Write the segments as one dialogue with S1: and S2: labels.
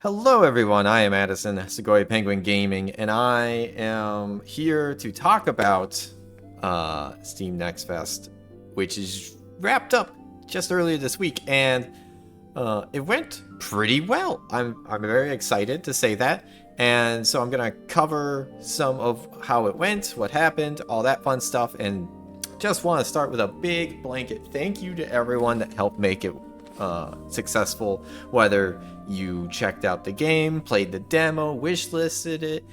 S1: Hello everyone, I am Addison, Segoy Penguin Gaming, and I am here to talk about Steam Next Fest, which is wrapped up just earlier this week, and it went pretty well. I'm very excited to say that, and so I'm gonna cover some of how it went, what happened, all that fun stuff, and just want to start with a big blanket thank you to everyone that helped make it successful, whether you checked out the game, played the demo, wishlisted it,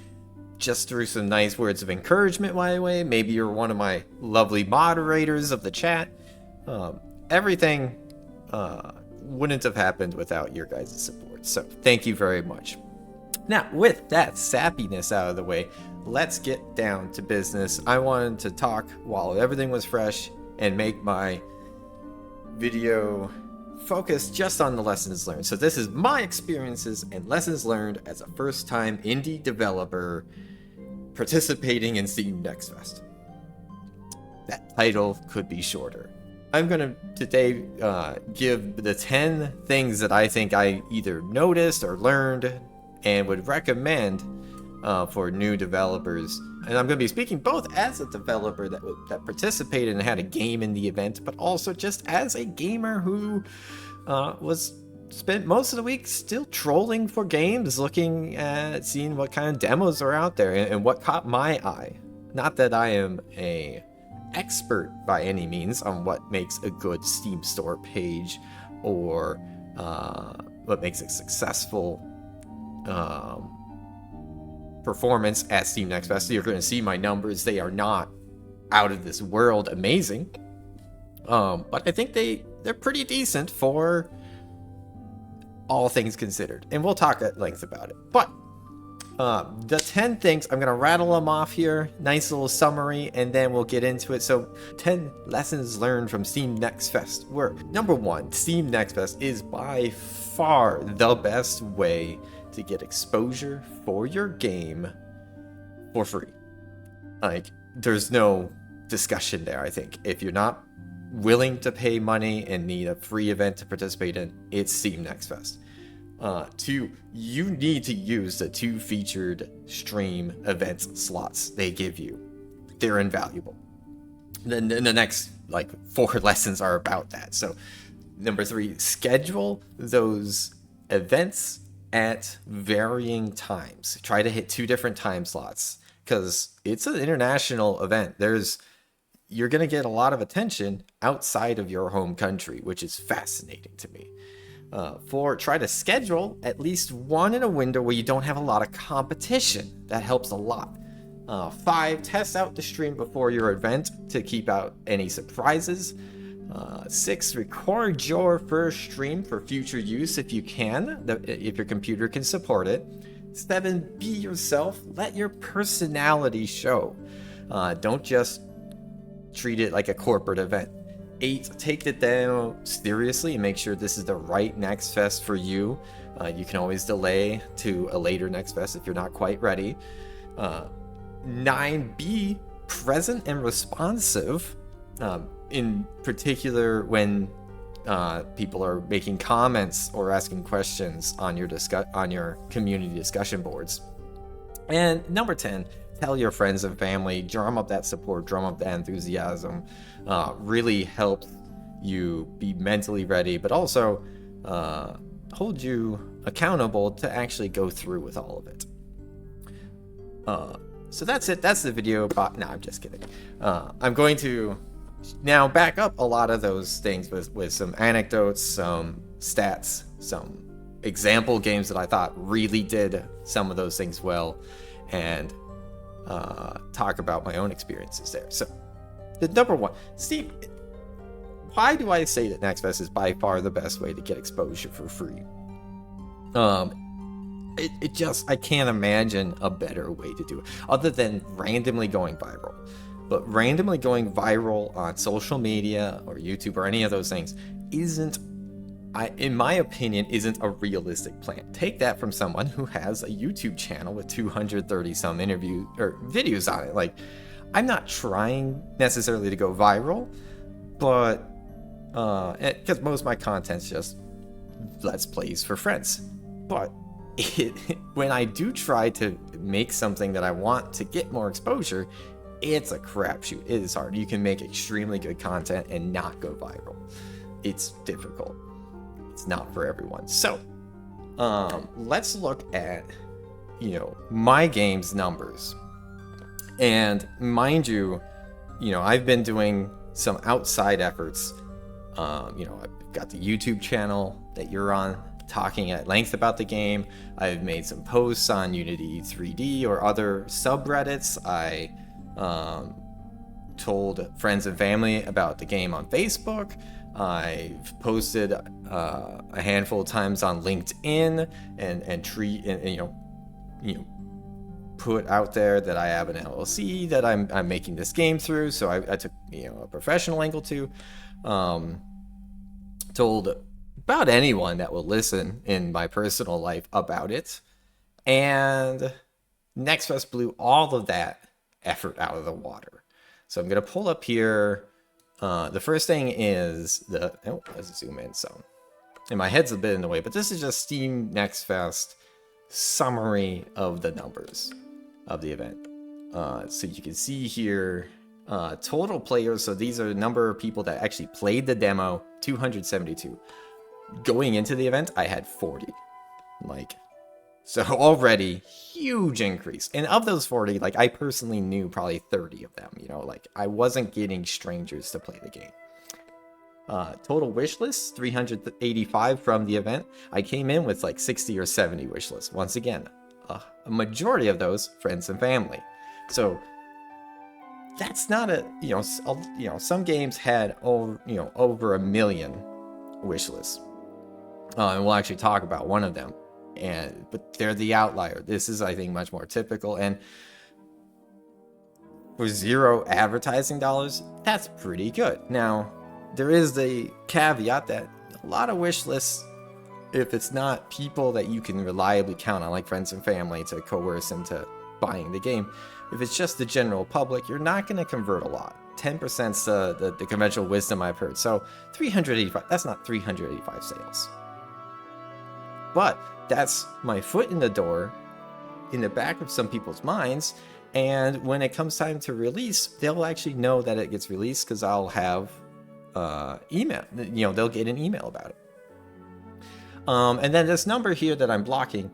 S1: just threw some nice words of encouragement my way. Maybe you're one of my lovely moderators of the chat. Everything wouldn't have happened without your guys' support, so thank you very much. Now, with that sappiness out of the way, let's get down to business. I wanted to talk while everything was fresh and make my video focus just on the lessons learned. So this is my experiences and lessons learned as a first-time indie developer participating in Steam Next Fest. That title could be shorter. I'm gonna today give the 10 things that I think I either noticed or learned and would recommend for new developers. And I'm going to be speaking both as a developer that participated and had a game in the event, but also just as a gamer who spent most of the week still trolling for games, looking at seeing what kind of demos are out there and what caught my eye. Not that I am a expert by any means on what makes a good Steam store page or what makes a successful performance at Steam Next Fest. So you're going to see my numbers. They are not out of this world amazing, but I think they're pretty decent for all things considered, and we'll talk at length about it. But the 10 things, I'm going to rattle them off here, nice little summary, and then we'll get into it. So 10 lessons learned from Steam Next Fest were: number one, Steam Next Fest is by far the best way to get exposure for your game for free. Like, there's no discussion there. I think if you're not willing to pay money and need a free event to participate in, it's Steam Next Fest. Two, you need to use the 2 featured stream event slots they give you. They're invaluable. Then the next 4 lessons are about that. So number 3, schedule those events at varying times. Try to hit 2 different time slots because it's an international event. You're going to get a lot of attention outside of your home country, which is fascinating to me. 4, try to schedule at least one in a window where you don't have a lot of competition. That helps a lot. 5, test out the stream before your event to keep out any surprises. 6, record your first stream for future use if you can, if your computer can support it. 7, be yourself. Let your personality show. Don't just treat it like a corporate event. 8, take the demo seriously and make sure this is the right Next Fest for you. You can always delay to a later Next Fest if you're not quite ready. 9, be present and responsive. In particular when people are making comments or asking questions on your community discussion boards. And number 10, tell your friends and family, drum up that support, drum up that enthusiasm. Really helps you be mentally ready, but also hold you accountable to actually go through with all of it. So that's it. That's the video. No, I'm just kidding. I'm going to now back up a lot of those things with some anecdotes, some stats, some example games that I thought really did some of those things well, and talk about my own experiences there. So the number one, Steve, why do I say that Next Fest is by far the best way to get exposure for free? I can't imagine a better way to do it other than randomly going viral. But randomly going viral on social media or YouTube or any of those things in my opinion, isn't a realistic plan. Take that from someone who has a YouTube channel with 230 some interview or videos on it. Like, I'm not trying necessarily to go viral, but because most of my content's just let's plays for friends. But when I do try to make something that I want to get more exposure, it's a crapshoot. It is hard. You can make extremely good content and not go viral. It's difficult. It's not for everyone. So, let's look at, my game's numbers. And mind you, I've been doing some outside efforts. I've got the YouTube channel that you're on, talking at length about the game. I've made some posts on Unity 3D or other subreddits. I told friends and family about the game on Facebook. I've posted a handful of times on LinkedIn and put out there that I have an LLC that I'm making this game through. So I took a professional angle too. Told about anyone that will listen in my personal life about it, and NextFest blew all of that effort out of the water. So I'm gonna pull up here. The first thing is let's zoom in some. And my head's a bit in the way, but this is just Steam NextFest summary of the numbers of the event. So you can see here total players. So these are the number of people that actually played the demo, 272. Going into the event, I had 40. So already huge increase. And of those 40, I personally knew probably 30 of them. I wasn't getting strangers to play the game. Total wish lists, 385 from the event. I came in with 60 or 70 wish lists. Once again, a majority of those friends and family. So that's not some games had over 1 million wish lists. And we'll actually talk about one of them. But they're the outlier. This is, I think, much more typical. And for $0 advertising dollars, that's pretty good. Now, there is the caveat that a lot of wish lists, if it's not people that you can reliably count on, like friends and family, to coerce into buying the game, if it's just the general public, you're not going to convert a lot. 10%'s the conventional wisdom I've heard. So 385, that's not 385 sales. But that's my foot in the door, in the back of some people's minds. And when it comes time to release, they'll actually know that it gets released because I'll have email. They'll get an email about it. And then this number here that I'm blocking,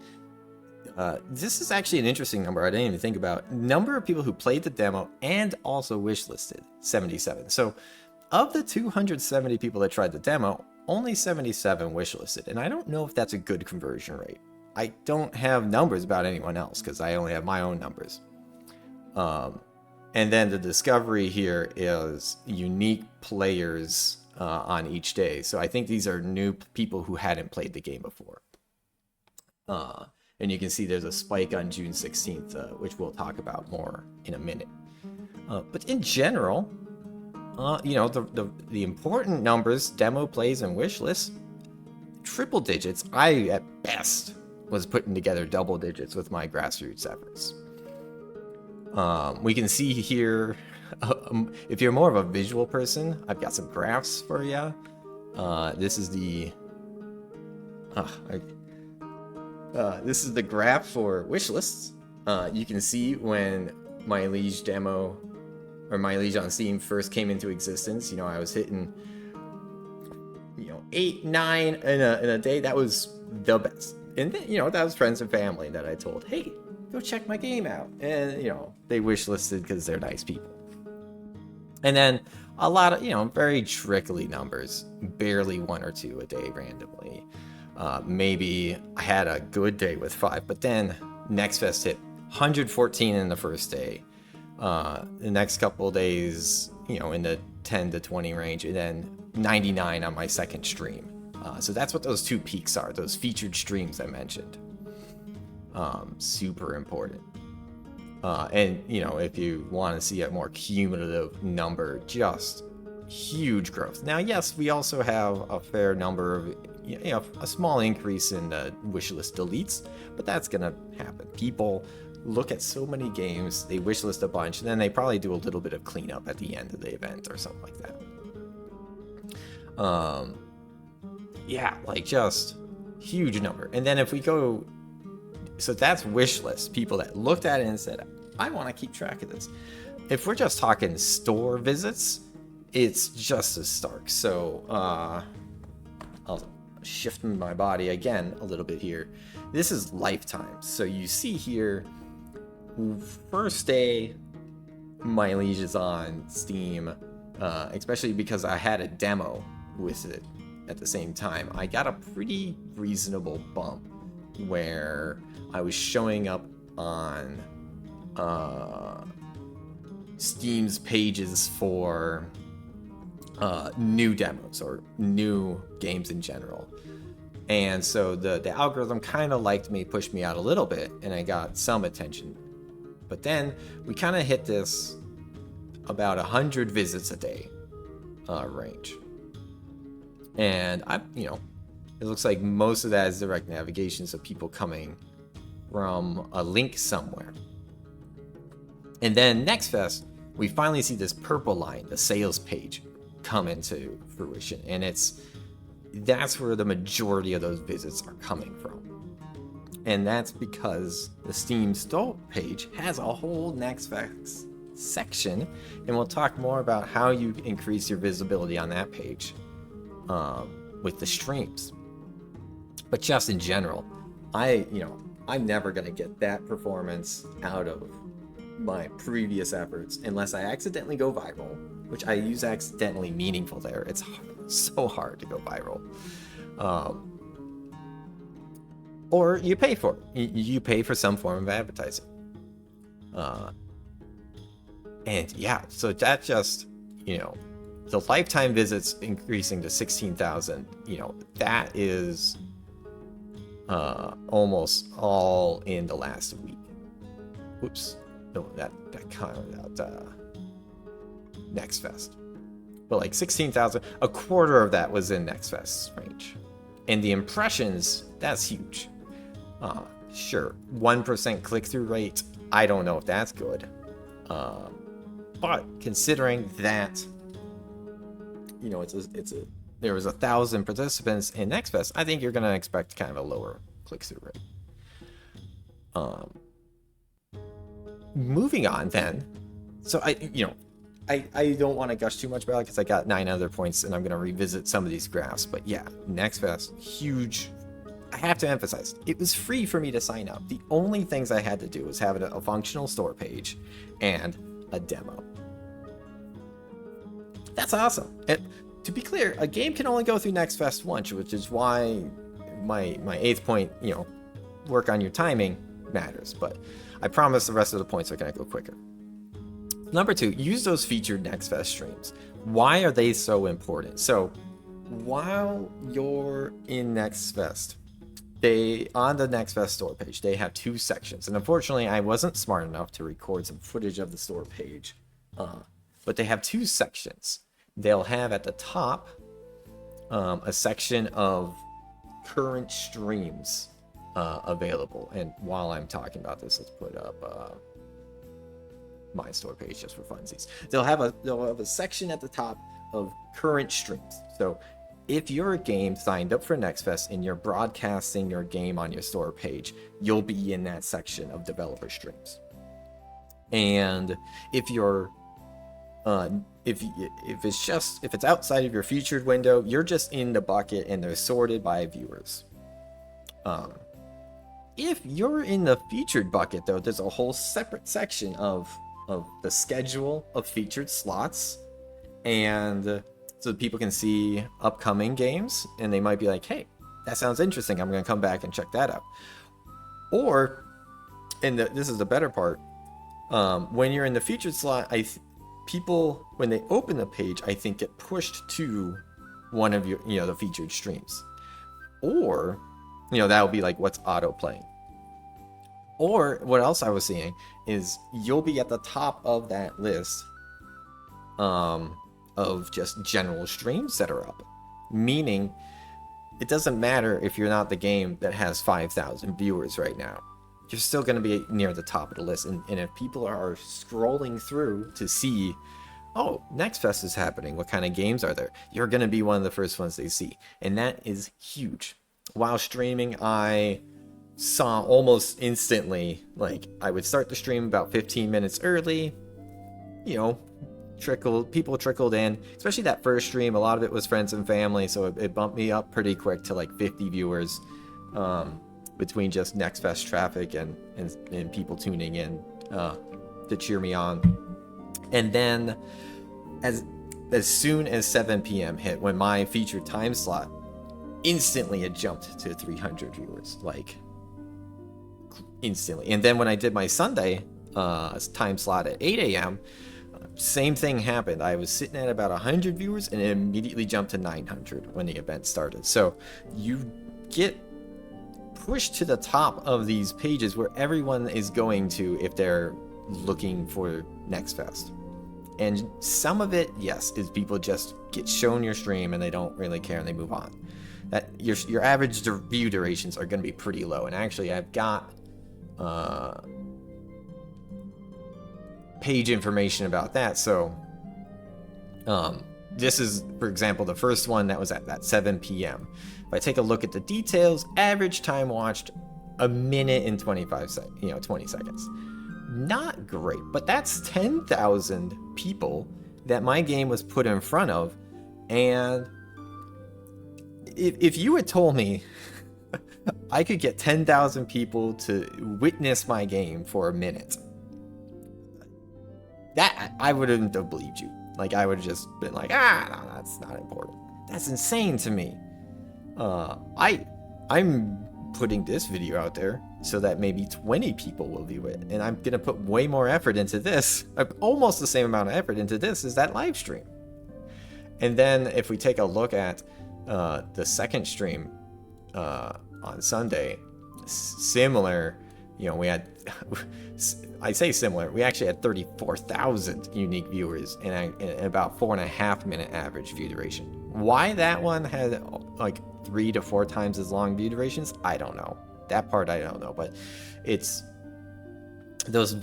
S1: this is actually an interesting number I didn't even think about. Number of people who played the demo and also wishlisted, 77. So of the 270 people that tried the demo, only 77 wishlisted, and I don't know if that's a good conversion rate. I don't have numbers about anyone else because I only have my own numbers. And then the discovery here is unique players on each day. So I think these are new people who hadn't played the game before. And you can see there's a spike on June 16th, which we'll talk about more in a minute. But in general, the important numbers, demo plays and wish lists, triple digits. I, at best, was putting together double digits with my grassroots efforts. We can see here, if you're more of a visual person, I've got some graphs for you. This is the graph for wish lists. You can see when my Liege demo, or my Liege on Steam, first came into existence. I was hitting 8, 9 in a day. That was the best. And then, that was friends and family that I told, hey, go check my game out. And they wish listed because they're nice people. And then a lot of very trickly numbers, barely 1 or 2 a day randomly. Maybe I had a good day with 5, but then NextFest hit 114 in the first day. The next couple of days, in the 10 to 20 range, and then 99 on my second stream. So that's what those 2 peaks are, those featured streams I mentioned. Super important. And if you want to see a more cumulative number, just huge growth. Now, yes, we also have a fair number of, a small increase in wishlist deletes, but that's gonna happen. People look at so many games, they wishlist a bunch, and then they probably do a little bit of cleanup at the end of the event or something like that. Just huge number. And then if we go So that's wish list. People that looked at it and said, I want to keep track of this. If we're just talking store visits, it's just as stark. So I'll shift my body again a little bit here. This is lifetime. So you see here, first day my Liege is on Steam, especially because I had a demo with it at the same time. I got a pretty reasonable bump where I was showing up on Steam's pages for new demos or new games in general. And so the algorithm kind of liked me, pushed me out a little bit, and I got some attention. But then we kind of hit this about 100 visits a day range. And it looks like most of that is direct navigation, so people coming from a link somewhere. And then next fest, we finally see this purple line, the sales page, come into fruition. And that's where the majority of those visits are coming from. And that's because the Steam store page has a whole next fest section, and we'll talk more about how you increase your visibility on that page with the streams. But just in general, I'm never gonna get that performance out of my previous efforts unless I accidentally go viral, which I use accidentally meaningful there. It's so hard to go viral. Or you pay for it. You pay for some form of advertising. And yeah, so that just, the lifetime visits increasing to 16,000, that is almost all in the last week. Oops. No, that counted out Next Fest. But like 16,000, a quarter of that was in Next Fest's range. And the impressions, that's huge. Sure, 1% click-through rate, I don't know if that's good. But considering that, there was 1,000 participants in Next Fest, I think you're going to expect kind of a lower click-through rate. Moving on then, so I don't want to gush too much about it because I got 9 other points and I'm going to revisit some of these graphs. But yeah, Next Fest, huge. I have to emphasize, it was free for me to sign up. The only things I had to do was have a functional store page and a demo. That's awesome. And to be clear, a game can only go through Next Fest once, which is why my 8th point, work on your timing matters. But I promise the rest of the points are going to go quicker. Number 2, use those featured Next Fest streams. Why are they so important? So while you're in Next Fest, on the Next Fest store page, they have 2 sections. And unfortunately, I wasn't smart enough to record some footage of the store page. But they have 2 sections. They'll have at the top a section of current streams available. And while I'm talking about this, let's put up my store page just for funsies. They'll have a section at the top of current streams. So if you're a game signed up for Next Fest and you're broadcasting your game on your store page, you'll be in that section of developer streams. And if you're if it's outside of your featured window, you're just in the bucket and they're sorted by viewers. If you're in the featured bucket though, there's a whole separate section of the schedule of featured slots, and so people can see upcoming games and they might be like, hey, that sounds interesting, I'm gonna come back and check that out. Or, and this is the better part, when you're in the featured slot, people, when they open the page, I think get pushed to one of your, the featured streams. Or, that'll be like what's auto playing. Or what else I was seeing is you'll be at the top of that list of just general streams that are up. Meaning, it doesn't matter if you're not the game that has 5,000 viewers right now. You're still going to be near the top of the list. And if people are scrolling through to see, oh, Next Fest is happening, what kind of games are there? You're going to be one of the first ones they see. And that is huge. While streaming, I saw almost instantly, like, I would start the stream about 15 minutes early, you know, people trickled in, especially that first stream. A lot of it was friends and family, so it bumped me up pretty quick to like 50 viewers, between just Next Fest traffic and people tuning in to cheer me on. And then as soon as 7 p.m. hit, when my featured time slot, instantly it jumped to 300 viewers, like instantly. And then when I did my Sunday time slot at 8 a.m., same thing happened. I was sitting at about 100 viewers and it immediately jumped to 900 when the event started. So you get pushed to the top of these pages where everyone is going to if they're looking for Next Fest. And some of it, yes, is people just get shown your stream and they don't really care and they move on. That your average view durations are going to be pretty low. And actually, I've got page information about that. So this is, for example, the first one that was at that 7 p.m. If I take a look at the details, average time watched 1 minute and 20 seconds. Not great, but that's 10,000 people that my game was put in front of. And if you had told me I could get 10,000 people to witness my game for 1 minute, that I wouldn't have believed you. Like, I would have just been like, no, that's not important. That's insane to me. I'm putting this video out there so that maybe 20 people will view it, and I'm gonna put way more effort into this, almost the same amount of effort into this as that live stream. And then if we take a look at the second stream on Sunday, similar, we had I say similar, we actually had 34,000 unique viewers and about 4.5 minute average view duration. Why that one had like 3 to 4 times as long view durations, I don't know. That part I don't know, but it's those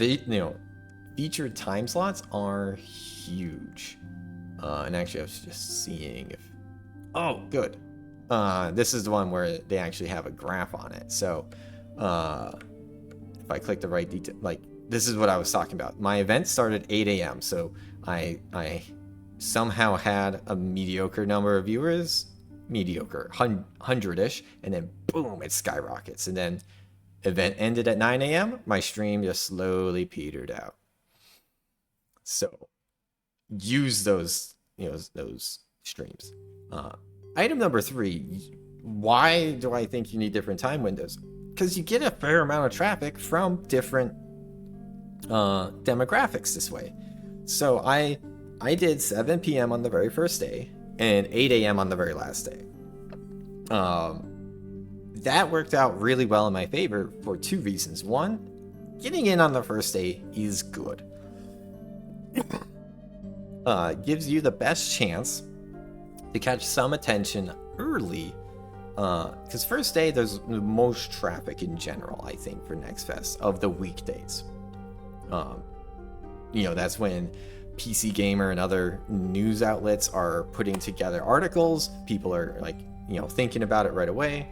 S1: featured time slots are huge. And actually, I was just seeing if good. This is the one where they actually have a graph on it. So if I click the right detail, like, this is what I was talking about. My event started at 8 a.m. So I somehow had a mediocre number of viewers, 100-ish, and then boom, it skyrockets. And then event ended at 9 a.m. My stream just slowly petered out. So use those, those streams. Item number 3, why do I think you need different time windows? Because you get a fair amount of traffic from different demographics this way. So I did 7 p.m. on the very first day and 8 a.m. on the very last day. That worked out really well in my favor for 2 reasons. One, getting in on the first day is good. Gives you the best chance to catch some attention early, because first day there's the most traffic in general, I think, for Next Fest of the weekdays. That's when PC Gamer and other news outlets are putting together articles. People are like, thinking about it right away.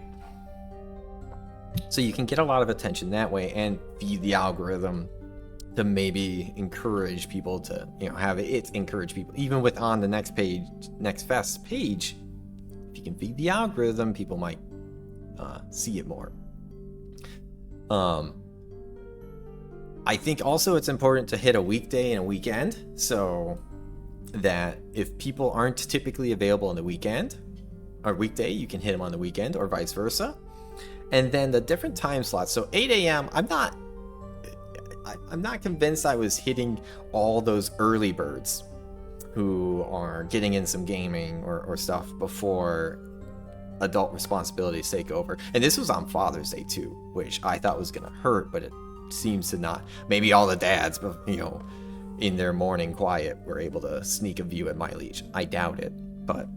S1: So you can get a lot of attention that way and feed the algorithm to maybe encourage people to, have it encourage people. Even with on the Next Fest page, if you can feed the algorithm, people might see it more. I think also it's important to hit a weekday and a weekend, so that if people aren't typically available on the weekend or weekday, you can hit them on the weekend or vice versa. And then the different time slots. So 8 a.m. I'm not convinced I was hitting all those early birds who are getting in some gaming or stuff before adult responsibilities take over. And this was on Father's Day too, which I thought was gonna hurt, but it seems to not. Maybe all the dads, in their morning quiet were able to sneak a view at my Liege. I doubt it, but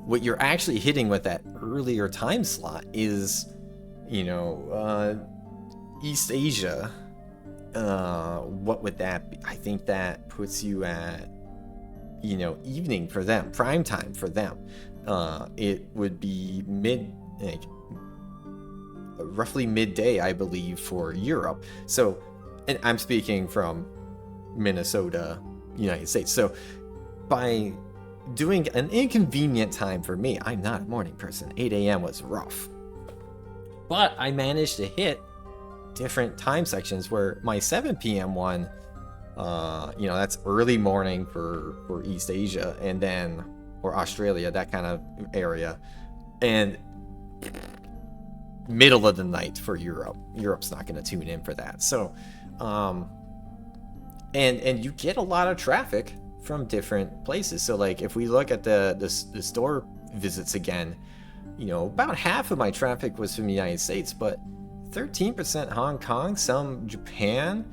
S1: what you're actually hitting with that earlier time slot is, East Asia. What would that be? I think that puts you at, evening for them, prime time for them. It would be roughly midday, I believe, for Europe. So, and I'm speaking from Minnesota, United States. So by doing an inconvenient time for me, I'm not a morning person. 8 a.m. was rough. But I managed to hit different time sections where my 7 p.m. one, that's early morning for East Asia, and then, or Australia, that kind of area, and middle of the night for Europe. Europe's not going to tune in for that. So, and you get a lot of traffic from different places. So like if we look at the store visits again, about half of my traffic was from the United States, but 13% Hong Kong, some Japan,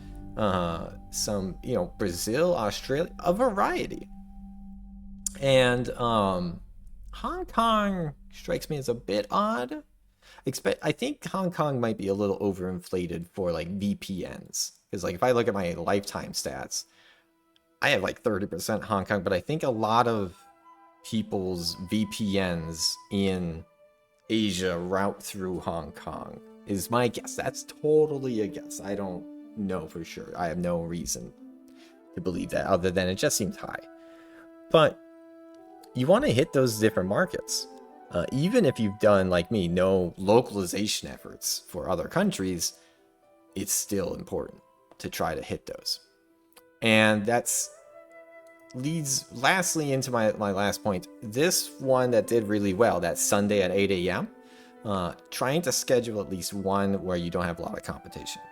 S1: some Brazil, Australia, a variety. And Hong Kong strikes me as a bit odd. I think Hong Kong might be a little overinflated for like VPNs, because like if I look at my lifetime stats, I have like 30% Hong Kong, but I think a lot of people's VPNs in Asia route through Hong Kong is my guess. That's totally a guess. I don't know for sure. I have no reason to believe that other than it just seems high. But you want to hit those different markets. Even if you've done, like me, no localization efforts for other countries, it's still important to try to hit those. And that's leads lastly into my last point. This one that did really well, that Sunday at 8 a.m., trying to schedule at least one where you don't have a lot of competition.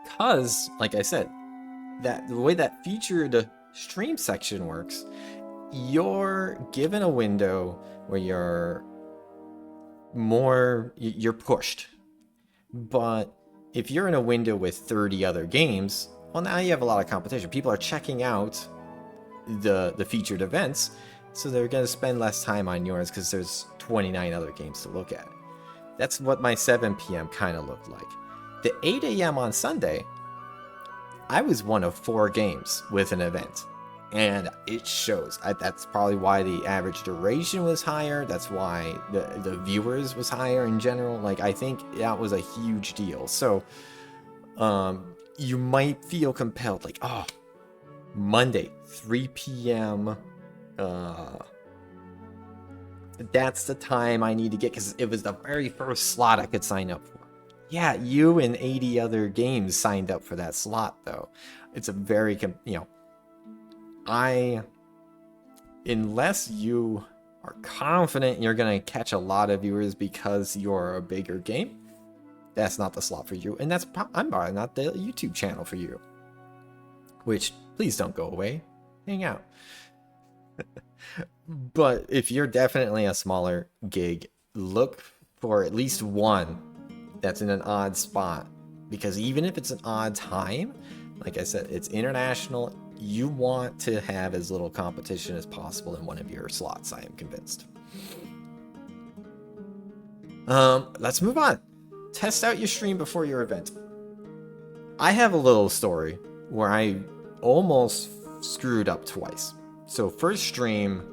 S1: Because, like I said, that the way that featured stream section works, you're given a window where you're pushed. But if you're in a window with 30 other games, well, now you have a lot of competition. People are checking out the featured events, so they're going to spend less time on yours because there's 29 other games to look at. That's what my 7 p.m. kind of looked like. The 8 a.m. on Sunday, I was one of 4 games with an event, and it shows. That's probably why the average duration was higher. That's why the viewers was higher in general. Like, I think that was a huge deal. So you might feel compelled, like, oh, Monday, 3 p.m. That's the time I need to get, because it was the very first slot I could sign up for. Yeah, you and 80 other games signed up for that slot, though. It's a very, unless you are confident you're going to catch a lot of viewers because you're a bigger game, that's not the slot for you. And I'm probably not the YouTube channel for you. Which, please don't go away. Hang out. But if you're definitely a smaller gig, look for at least one that's in an odd spot. Because even if it's an odd time, like I said, it's international. You want to have as little competition as possible in one of your slots, I am convinced. Let's move on. Test out your stream before your event. I have a little story where I almost screwed up twice. So first stream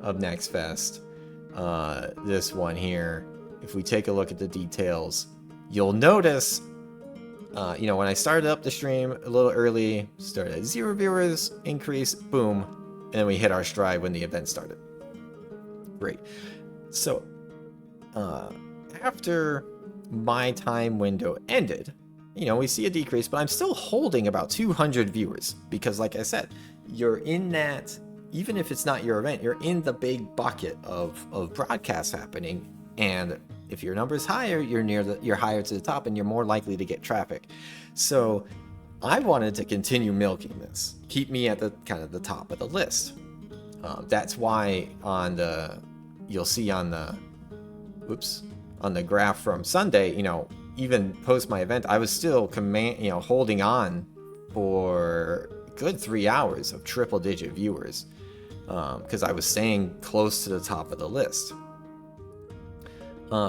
S1: of Next Fest, this one here, if we take a look at the details, you'll notice, when I started up the stream a little early, started at 0 viewers, increase, boom, and then we hit our stride when the event started. Great. So, after my time window ended, we see a decrease, but I'm still holding about 200 viewers because, like I said, you're in that, even if it's not your event, you're in the big bucket of broadcasts happening, and if your number is higher, you're higher to the top, and you're more likely to get traffic. So I wanted to continue milking this, keep me at the kind of the top of the list. That's why you'll see on the graph from Sunday, even post my event, I was still holding on for a good 3 hours of triple-digit viewers, because I was staying close to the top of the list.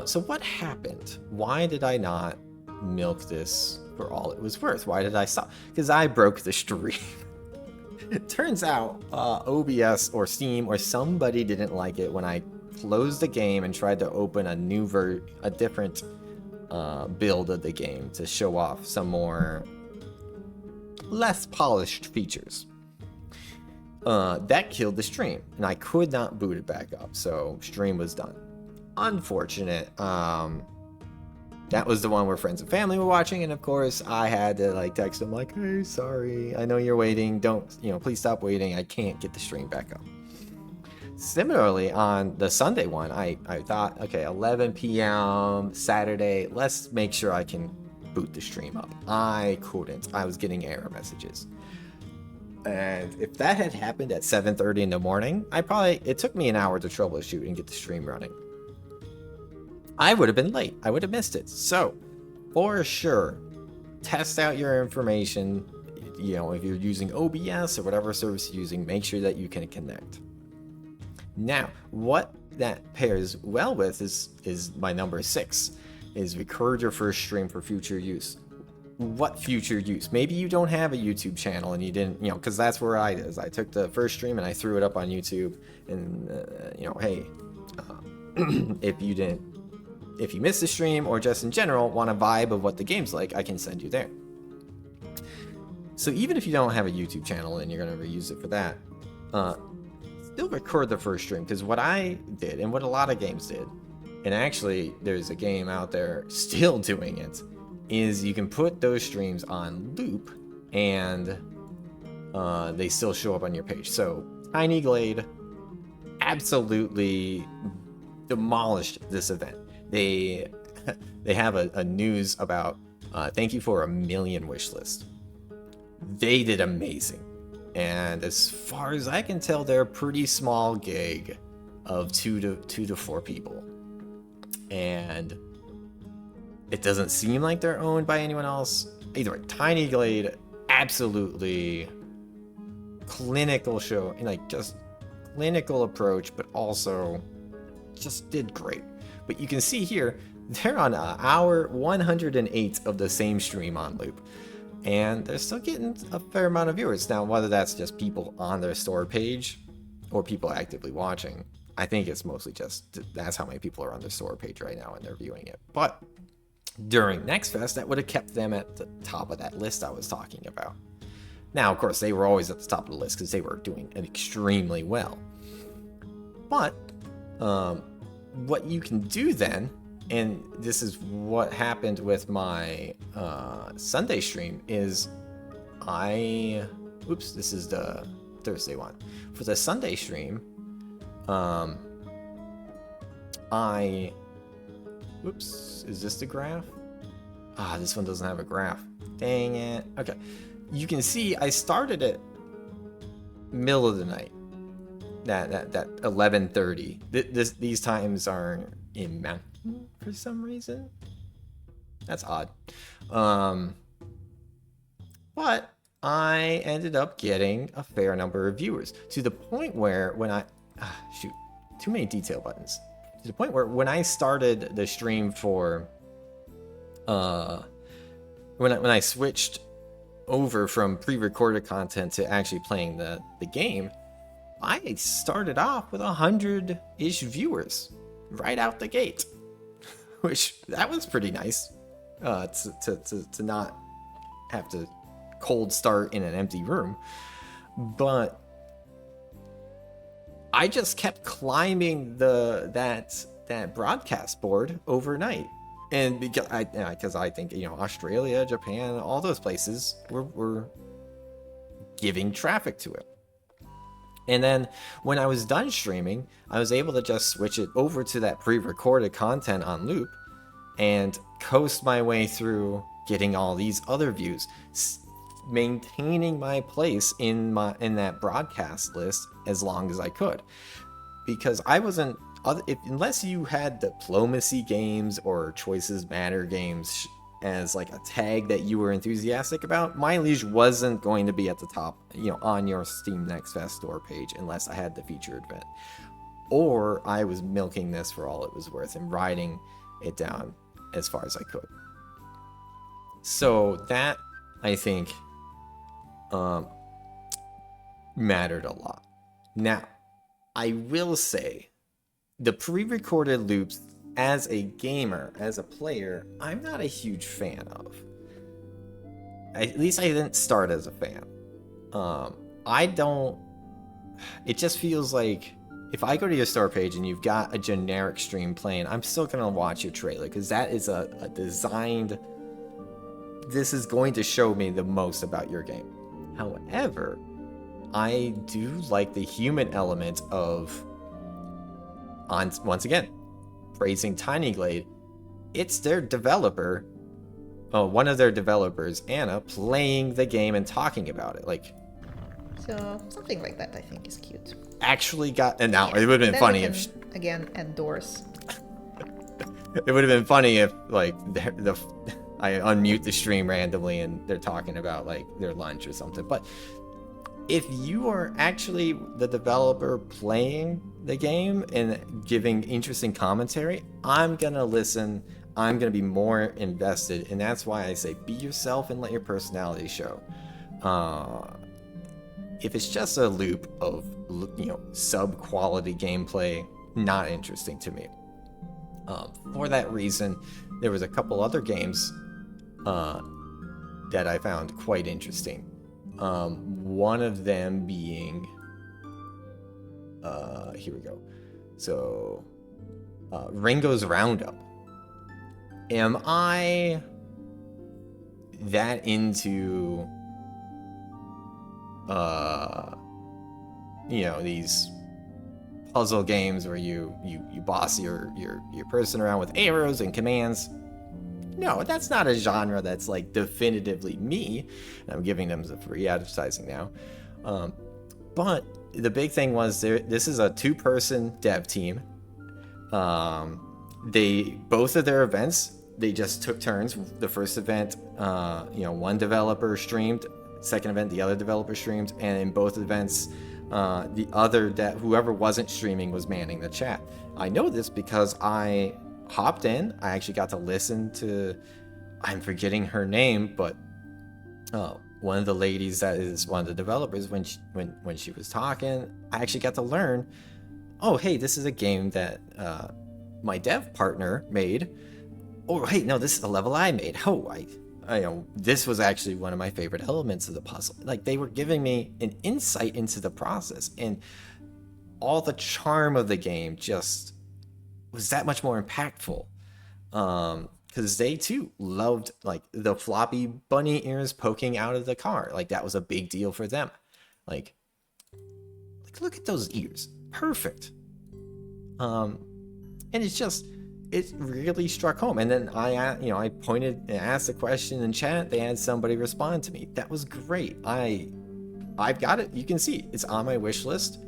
S1: So what happened? Why did I not milk this for all it was worth? Why did I stop? Because I broke the stream. It turns out OBS or Steam or somebody didn't like it when I closed the game and tried to open a different build of the game to show off some more less polished features. That killed the stream, and I could not boot it back up, so stream was done. Unfortunate. That was the one where friends and family were watching, and of course I had to like text them like, hey, sorry, I know you're waiting, please stop waiting, I can't get the stream back up. Similarly, on the Sunday one, I thought, okay, 11 p.m. Saturday, let's make sure I can boot the stream up. I couldn't. I was getting error messages. And if that had happened at 7:30 in the morning, it took me an hour to troubleshoot and get the stream running. I would have been late. I would have missed it. So, for sure, test out your information. If you're using OBS or whatever service you're using, make sure that you can connect. Now, what that pairs well with is my number 6, is record your first stream for future use. What future use? Maybe you don't have a YouTube channel and you didn't, because that's where I did. I took the first stream and I threw it up on YouTube, and hey, if you missed the stream or just in general want a vibe of what the game's like, I can send you there. So even if you don't have a YouTube channel and you're going to reuse it for that, still record the first stream, because what I did and what a lot of games did, and actually there's a game out there still doing it, is you can put those streams on loop and they still show up on your page. So Tiny Glade absolutely demolished this event. They have a news about thank you for 1 million wish list. They did amazing. And as far as I can tell, they're a pretty small gig of 2 to 4 people. And it doesn't seem like they're owned by anyone else. Either way, Tiny Glade, absolutely clinical show, and like just clinical approach, but also just did great. But you can see here, they're on hour 108 of the same stream on loop. And they're still getting a fair amount of viewers. Now, whether that's just people on their store page or people actively watching, I think it's mostly just that's how many people are on their store page right now and they're viewing it. But during Next Fest, that would have kept them at the top of that list I was talking about. Now, of course, they were always at the top of the list because they were doing extremely well. But what you can do then, and this is what happened with my Sunday stream, is this is the Thursday one. For the Sunday stream, is this the graph? This one doesn't have a graph. Dang it. Okay. You can see I started at middle of the night. That 11:30. These times are in Mountain for some reason. That's odd. But I ended up getting a fair number of viewers, to the point where when too many detail buttons. To the point where when I started the stream for when I switched over from pre-recorded content to actually playing the game, I started off with 100-ish viewers right out the gate, which that was pretty nice to not have to cold start in an empty room. But I just kept climbing that broadcast board overnight, and because I think Australia, Japan, all those places were giving traffic to it. And then when I was done streaming, I was able to just switch it over to that pre-recorded content on loop and coast my way through getting all these other views, maintaining my place in that broadcast list as long as I could. Because I wasn't, unless you had diplomacy games or choices matter games as like a tag that you were enthusiastic about, my Liege wasn't going to be at the top, on your Steam Next Fest store page unless I had the featured event, or I was milking this for all it was worth and riding it down as far as I could. So that, I think, mattered a lot. Now, I will say the pre-recorded loops as a gamer, as a player, I'm not a huge fan of. At least I didn't start as a fan. I don't... It just feels like if I go to your store page and you've got a generic stream playing, I'm still going to watch your trailer because that is a designed... This is going to show me the most about your game. However, I do like the human element of, once again, praising Tinyglade. It's their developer, one of their developers, Anna, playing the game and talking about it. Like,
S2: so something like that I think is cute.
S1: Actually got, and now it would have been funny if
S2: again endorse.
S1: It would have been funny if like I unmute the stream randomly and they're talking about like their lunch or something. But if you are actually the developer playing the game and giving interesting commentary, I'm gonna listen. I'm gonna be more invested, and that's why I say be yourself and let your personality show. If it's just a loop of, you know, sub-quality gameplay, not interesting to me. For that reason, there was a couple other games that I found quite interesting. One of them being, here we go. So, Ringo's Roundup. Am I that into, you know, these puzzle games where you boss your person around with arrows and commands? No, that's not a genre that's like definitively me. I'm giving them some free advertising now. But the big thing was this is a 2-person dev team. Both of their events, they just took turns. The first event, you know, one developer streamed. Second event, the other developer streamed. And in both events, the other whoever wasn't streaming was manning the chat. I know this because I hopped in. I actually got to listen to, I'm forgetting her name, but one of the ladies that is one of the developers, when she was talking, I actually got to learn, oh hey, this is a game that my dev partner made. Oh hey, no, this is a level I made. Oh, I know this was actually one of my favorite elements of the puzzle. Like, they were giving me an insight into the process, and all the charm of the game just was that much more impactful. Because they too loved like the floppy bunny ears poking out of the car. Like, that was a big deal for them. Like look at those ears, perfect. And it's just, it really struck home. And then I pointed and asked a question in chat. They had somebody respond to me. That was great. I've got it. You can see it's on my wish list.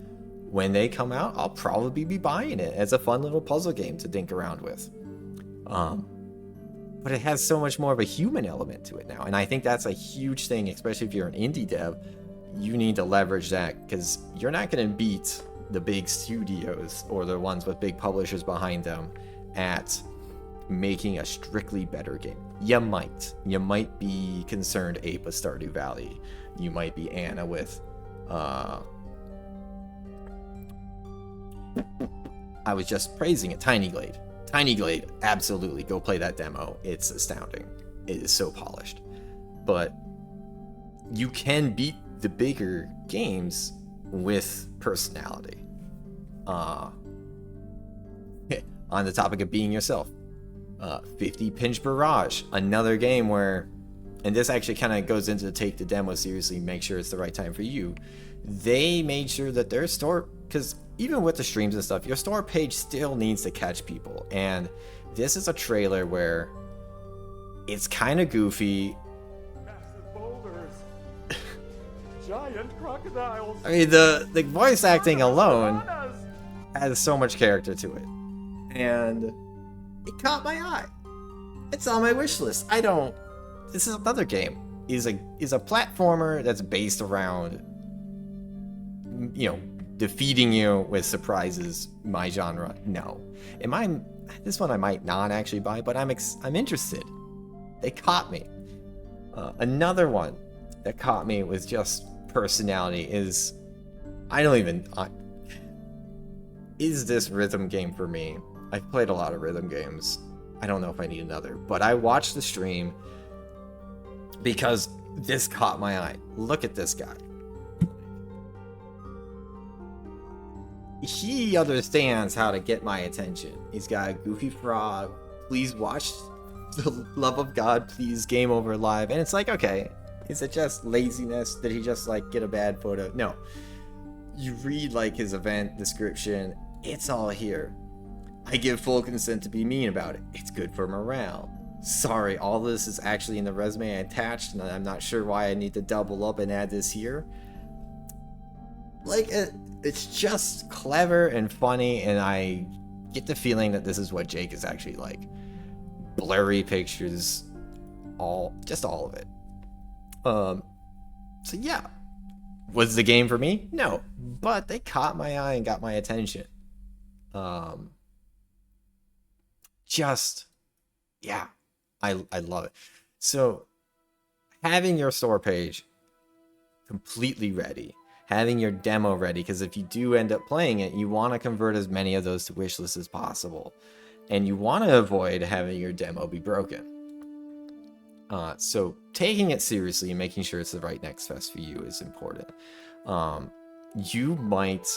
S1: When they come out, I'll probably be buying it as a fun little puzzle game to dink around with. But it has so much more of a human element to it now. And I think that's a huge thing, especially if you're an indie dev. You need to leverage that, because you're not going to beat the big studios or the ones with big publishers behind them at making a strictly better game. You might be Concerned Ape with Stardew Valley. You might be Anna with I was just praising it, Tinyglade. Tinyglade, absolutely, go play that demo. It's astounding. It is so polished. But you can beat the bigger games with personality. On the topic of being yourself, 50 Pinch Barrage, another game where, and this actually kind of goes into take the demo seriously, make sure it's the right time for you. They made sure that their store, because even with the streams and stuff, your store page still needs to catch people. And this is a trailer where it's kind of goofy.
S3: Massive boulders. Giant crocodiles.
S1: I mean, the voice acting alone has so much character to it. And it caught my eye. It's on my wish list. This is another game. Is a platformer that's based around, you know, defeating you with surprises. My genre, no. This one I might not actually buy, but I'm interested. They caught me. Another one that caught me with just personality is, is this rhythm game for me? I've played a lot of rhythm games. I don't know if I need another, but I watched the stream because this caught my eye. Look at this guy. He understands how to get my attention. He's got a goofy frog. Please watch. The love of God, please, game over live. And it's like, okay, is it just laziness? Did he just like get a bad photo? No. You read like his event description, it's all here. I give full consent to be mean about it. It's good for morale. Sorry, all this is actually in the resume I attached, and I'm not sure why I need to double up and add this here. Like, it's just clever and funny, and I get the feeling that this is what Jake is actually like. Blurry pictures, just all of it. So yeah, was the game for me? No, but they caught my eye and got my attention. Yeah, I love it. So having your store page completely ready, having your demo ready, because if you do end up playing it, you want to convert as many of those to wish lists as possible. And you want to avoid having your demo be broken. So taking it seriously and making sure it's the right next fest for you is important. You might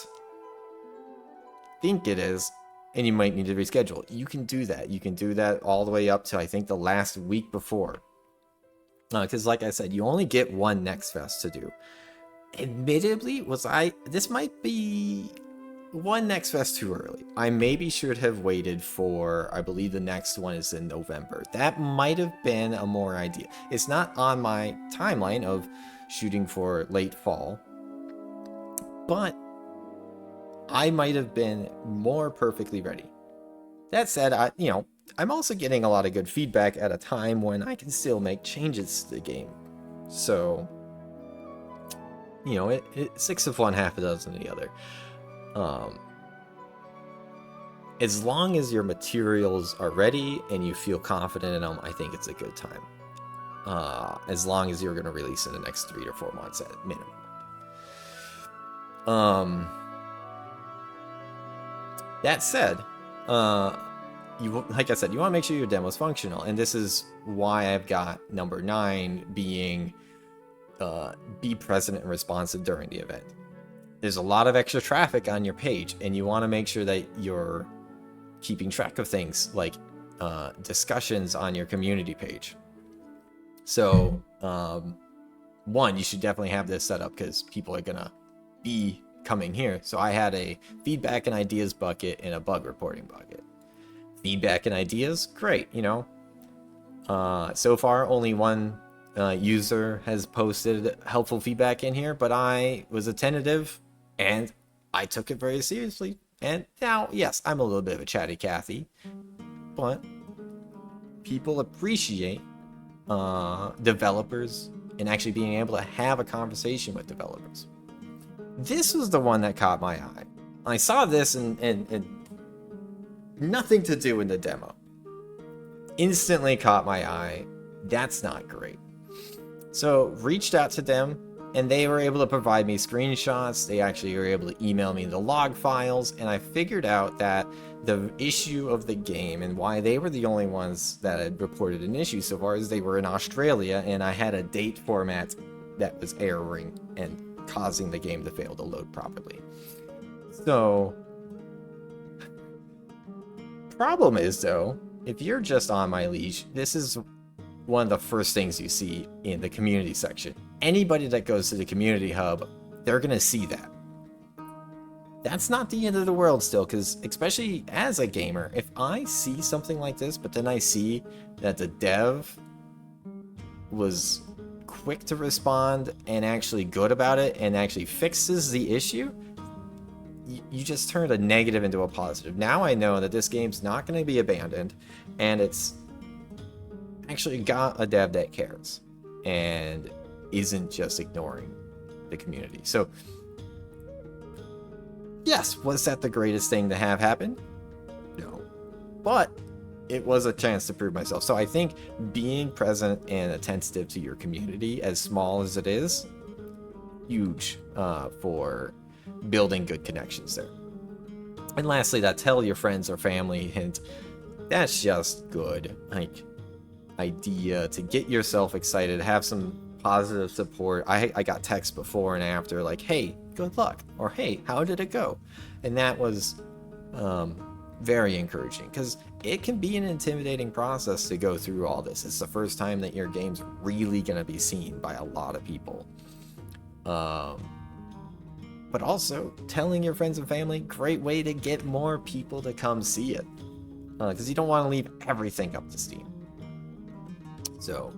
S1: think it is, and you might need to reschedule. You can do that. You can do that all the way up to, I think, the last week before. Because like I said, you only get one next fest to do. Admittedly, this might be one next fest too early. I maybe should have waited for, I believe the next one is in November. That might have been a more ideal. It's not on my timeline of shooting for late fall, but I might have been more perfectly ready. That said, I'm also getting a lot of good feedback at a time when I can still make changes to the game. So, it's 6 of one, half a dozen of the other. As long as your materials are ready and you feel confident in them, I think it's a good time. As long as you're going to release in the next 3 or 4 months at minimum. That said, like I said, you want to make sure your demo is functional, and this is why I've got number 9 being be present and responsive during the event. There's a lot of extra traffic on your page, and you want to make sure that you're keeping track of things like discussions on your community page. So, one, you should definitely have this set up because people are going to be coming here. So I had a feedback and ideas bucket and a bug reporting bucket. Feedback and ideas, great, so far, only one user has posted helpful feedback in here, but I was attentive and I took it very seriously. And now, yes, I'm a little bit of a chatty Cathy, but people appreciate developers and actually being able to have a conversation with developers. This was the one that caught my eye. I saw this and nothing to do in the demo. Instantly caught my eye. That's not great. So reached out to them, and they were able to provide me screenshots. They actually were able to email me the log files, and I figured out that the issue of the game and why they were the only ones that had reported an issue so far is they were in Australia, and I had a date format that was erroring and causing the game to fail to load properly. So, problem is though, if you're just on my Liege, this is one of the first things you see in the community section. Anybody that goes to the community hub, they're gonna see that. That's not the end of the world still, because especially as a gamer, if I see something like this, but then I see that the dev was quick to respond and actually good about it and actually fixes the issue, you just turned a negative into a positive. Now I know that this game's not going to be abandoned, and it's actually got a dev that cares and isn't just ignoring the community. So yes, was that the greatest thing to have happen? No, but it was a chance to prove myself. So I think being present and attentive to your community, as small as it is, huge for building good connections there. And lastly, that tell your friends or family hint. That's just good, like, idea to get yourself excited, have some positive support. I got texts before and after, like, hey, good luck, or hey, how did it go? And that was very encouraging, because it can be an intimidating process to go through all this. It's the first time that your game's really going to be seen by a lot of people. But also, telling your friends and family, great way to get more people to come see it. Because you don't want to leave everything up to Steam. So,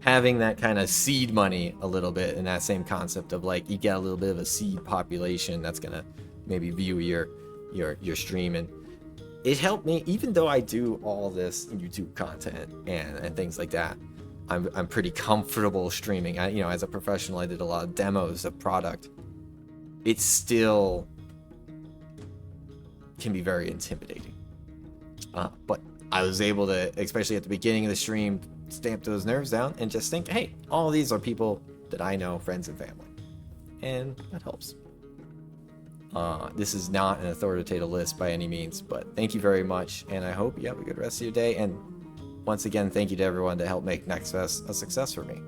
S1: having that kind of seed money a little bit, and that same concept of, like, you get a little bit of a seed population that's going to maybe view your stream, and it helped me. Even though I do all this YouTube content and things like that, I'm pretty comfortable streaming. As a professional, I did a lot of demos of product. It still can be very intimidating. But I was able to, especially at the beginning of the stream, stamp those nerves down and just think, hey, all these are people that I know, friends and family. And that helps. This is not an authoritative list by any means, but thank you very much, and I hope you have a good rest of your day. And once again, thank you to everyone that helped make Next Fest a success for me.